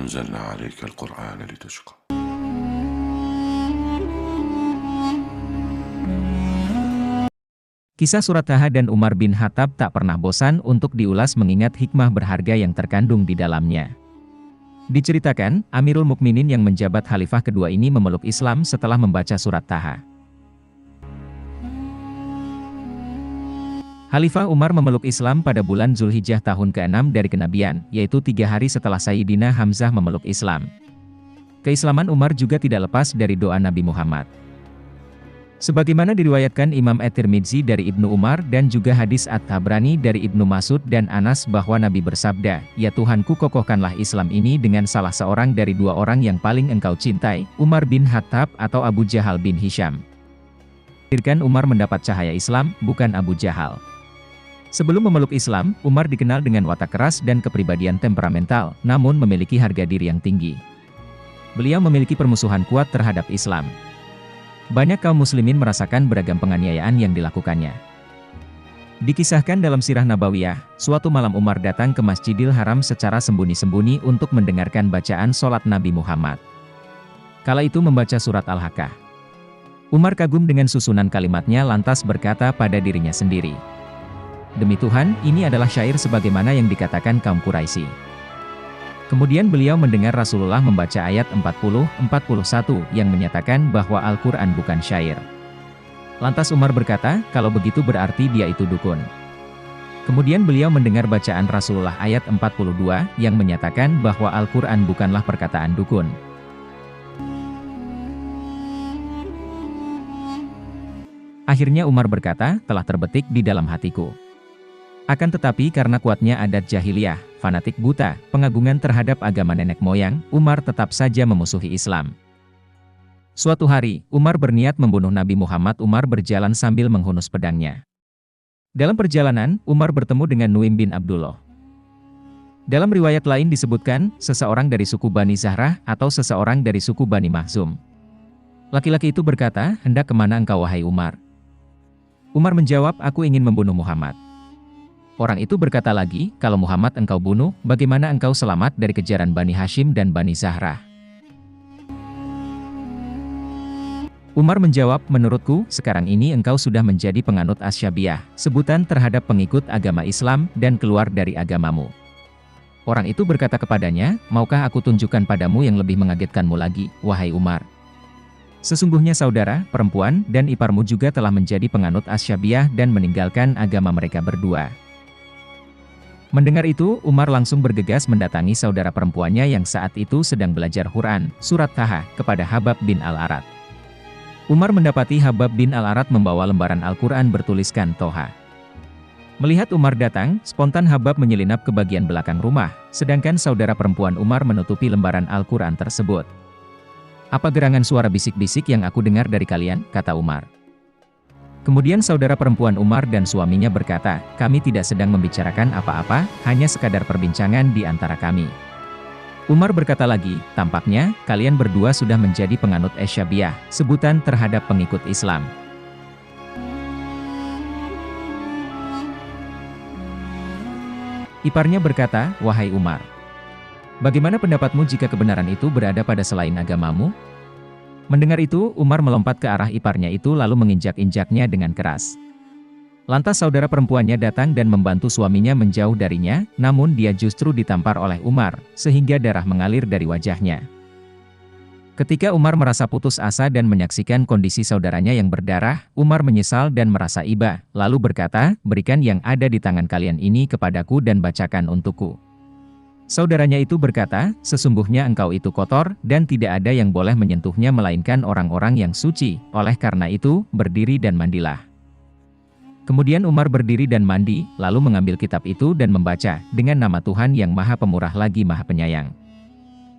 أنزلنا عليك القرآن لتشقى. Kisah surat Taha dan Umar bin Khattab tak pernah bosan untuk diulas mengingat hikmah berharga yang terkandung di dalamnya. Diceritakan, Amirul Mukminin yang menjabat khalifah kedua ini memeluk Islam setelah membaca surat Taha. Khalifah Umar memeluk Islam pada bulan Zulhijjah tahun ke-6 dari kenabian, yaitu 3 hari setelah Sayyidina Hamzah memeluk Islam. Keislaman Umar juga tidak lepas dari doa Nabi Muhammad. Sebagaimana diriwayatkan Imam At-Tirmidzi dari Ibnu Umar dan juga hadis At-Tabrani dari Ibnu Mas'ud dan Anas bahwa Nabi bersabda, "Ya Tuhanku, kokohkanlah Islam ini dengan salah seorang dari 2 orang yang paling engkau cintai, Umar bin Khattab atau Abu Jahal bin Hisham." Umar mendapat cahaya Islam, bukan Abu Jahal. Sebelum memeluk Islam, Umar dikenal dengan watak keras dan kepribadian temperamental, namun memiliki harga diri yang tinggi. Beliau memiliki permusuhan kuat terhadap Islam. Banyak kaum muslimin merasakan beragam penganiayaan yang dilakukannya. Dikisahkan dalam Sirah Nabawiyah, suatu malam Umar datang ke Masjidil Haram secara sembunyi-sembunyi untuk mendengarkan bacaan sholat Nabi Muhammad. Kala itu membaca surat Al-Haqqah. Umar kagum dengan susunan kalimatnya lantas berkata pada dirinya sendiri, "Demi Tuhan, ini adalah syair sebagaimana yang dikatakan kaum Quraisy." Kemudian beliau mendengar Rasulullah membaca ayat 40-41 yang menyatakan bahwa Al-Quran bukan syair. Lantas Umar berkata, kalau begitu berarti dia itu dukun. Kemudian beliau mendengar bacaan Rasulullah ayat 42 yang menyatakan bahwa Al-Quran bukanlah perkataan dukun. Akhirnya Umar berkata, telah terbetik di dalam hatiku. Akan tetapi karena kuatnya adat jahiliyah, fanatik buta, pengagungan terhadap agama nenek moyang, Umar tetap saja memusuhi Islam. Suatu hari, Umar berniat membunuh Nabi Muhammad. Umar berjalan sambil menghunus pedangnya. Dalam perjalanan, Umar bertemu dengan Nuaim bin Abdullah. Dalam riwayat lain disebutkan, seseorang dari suku Bani Zahrah atau seseorang dari suku Bani Makhzum. Laki-laki itu berkata, hendak kemana engkau wahai Umar? Umar menjawab, aku ingin membunuh Muhammad. Orang itu berkata lagi, kalau Muhammad engkau bunuh, bagaimana engkau selamat dari kejaran Bani Hashim dan Bani Zahrah? Umar menjawab, menurutku, sekarang ini engkau sudah menjadi penganut Asy-Syabi'ah, sebutan terhadap pengikut agama Islam, dan keluar dari agamamu. Orang itu berkata kepadanya, maukah aku tunjukkan padamu yang lebih mengagetkanmu lagi, wahai Umar? Sesungguhnya saudara, perempuan, dan iparmu juga telah menjadi penganut Asy-Syabi'ah dan meninggalkan agama mereka berdua. Mendengar itu, Umar langsung bergegas mendatangi saudara perempuannya yang saat itu sedang belajar Quran, surat Taha, kepada Habab bin Al-Arad. Umar mendapati Habab bin Al-Arad membawa lembaran Al-Quran bertuliskan Toha. Melihat Umar datang, spontan Habab menyelinap ke bagian belakang rumah, sedangkan saudara perempuan Umar menutupi lembaran Al-Quran tersebut. Apa gerangan suara bisik-bisik yang aku dengar dari kalian, kata Umar. Kemudian saudara perempuan Umar dan suaminya berkata, kami tidak sedang membicarakan apa-apa, hanya sekadar perbincangan di antara kami. Umar berkata lagi, tampaknya, kalian berdua sudah menjadi penganut Asy-Syabi'ah, sebutan terhadap pengikut Islam. Iparnya berkata, wahai Umar, bagaimana pendapatmu jika kebenaran itu berada pada selain agamamu? Mendengar itu, Umar melompat ke arah iparnya itu lalu menginjak-injaknya dengan keras. Lantas saudara perempuannya datang dan membantu suaminya menjauh darinya, namun dia justru ditampar oleh Umar, sehingga darah mengalir dari wajahnya. Ketika Umar merasa putus asa dan menyaksikan kondisi saudaranya yang berdarah, Umar menyesal dan merasa iba, lalu berkata, berikan yang ada di tangan kalian ini kepadaku dan bacakan untukku. Saudaranya itu berkata, sesungguhnya engkau itu kotor, dan tidak ada yang boleh menyentuhnya melainkan orang-orang yang suci, oleh karena itu, berdiri dan mandilah. Kemudian Umar berdiri dan mandi, lalu mengambil kitab itu dan membaca, dengan nama Tuhan yang Maha Pemurah lagi Maha Penyayang.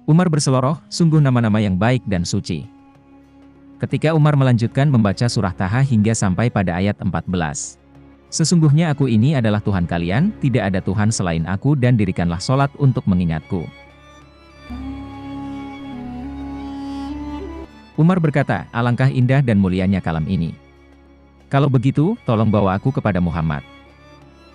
Umar berseloroh, sungguh nama-nama yang baik dan suci. Ketika Umar melanjutkan membaca surah Taha hingga sampai pada ayat 14. Sesungguhnya aku ini adalah Tuhan kalian, tidak ada Tuhan selain aku dan dirikanlah sholat untuk mengingatku. Umar berkata, alangkah indah dan mulianya kalam ini. Kalau begitu, tolong bawa aku kepada Muhammad.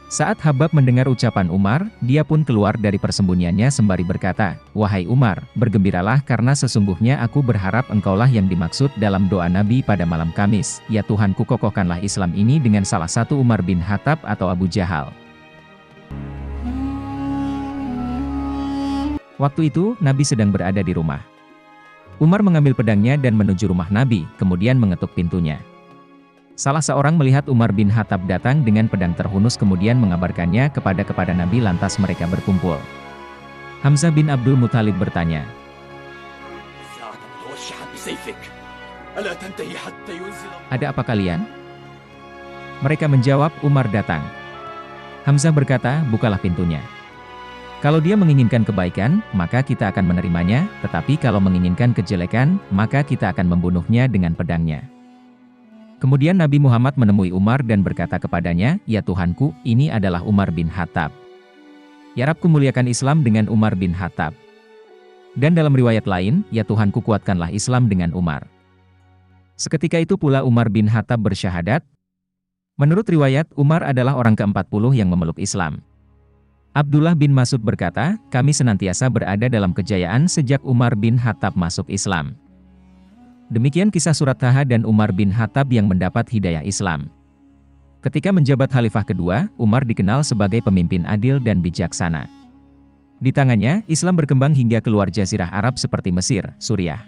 Saat Habab mendengar ucapan Umar, dia pun keluar dari persembunyiannya sembari berkata, "Wahai Umar, bergembiralah karena sesungguhnya aku berharap engkaulah yang dimaksud dalam doa Nabi pada malam Kamis. Ya Tuhanku, kokohkanlah Islam ini dengan salah satu Umar bin Khattab atau Abu Jahal." Waktu itu, Nabi sedang berada di rumah. Umar mengambil pedangnya dan menuju rumah Nabi, kemudian mengetuk pintunya. Salah seorang melihat Umar bin Khattab datang dengan pedang terhunus kemudian mengabarkannya kepada Nabi, lantas mereka berkumpul. Hamzah bin Abdul Muthalib bertanya, "Ada apa kalian?" Mereka menjawab, "Umar datang." Hamzah berkata, "Bukalah pintunya. Kalau dia menginginkan kebaikan, maka kita akan menerimanya, tetapi kalau menginginkan kejelekan, maka kita akan membunuhnya dengan pedangnya." Kemudian Nabi Muhammad menemui Umar dan berkata kepadanya, "Ya Tuhanku, ini adalah Umar bin Khattab. Ya Rabbku, muliakan Islam dengan Umar bin Khattab." Dan dalam riwayat lain, "Ya Tuhanku, kuatkanlah Islam dengan Umar." Seketika itu pula Umar bin Khattab bersyahadat. Menurut riwayat, Umar adalah orang ke-40 yang memeluk Islam. Abdullah bin Mas'ud berkata, "Kami senantiasa berada dalam kejayaan sejak Umar bin Khattab masuk Islam." Demikian kisah surat Taha dan Umar bin Khattab yang mendapat hidayah Islam. Ketika menjabat khalifah kedua, Umar dikenal sebagai pemimpin adil dan bijaksana. Di tangannya, Islam berkembang hingga keluar jazirah Arab seperti Mesir, Suriah,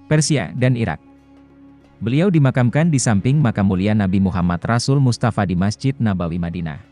Persia, dan Irak. Beliau dimakamkan di samping makam mulia Nabi Muhammad Rasul Mustafa di Masjid Nabawi Madinah.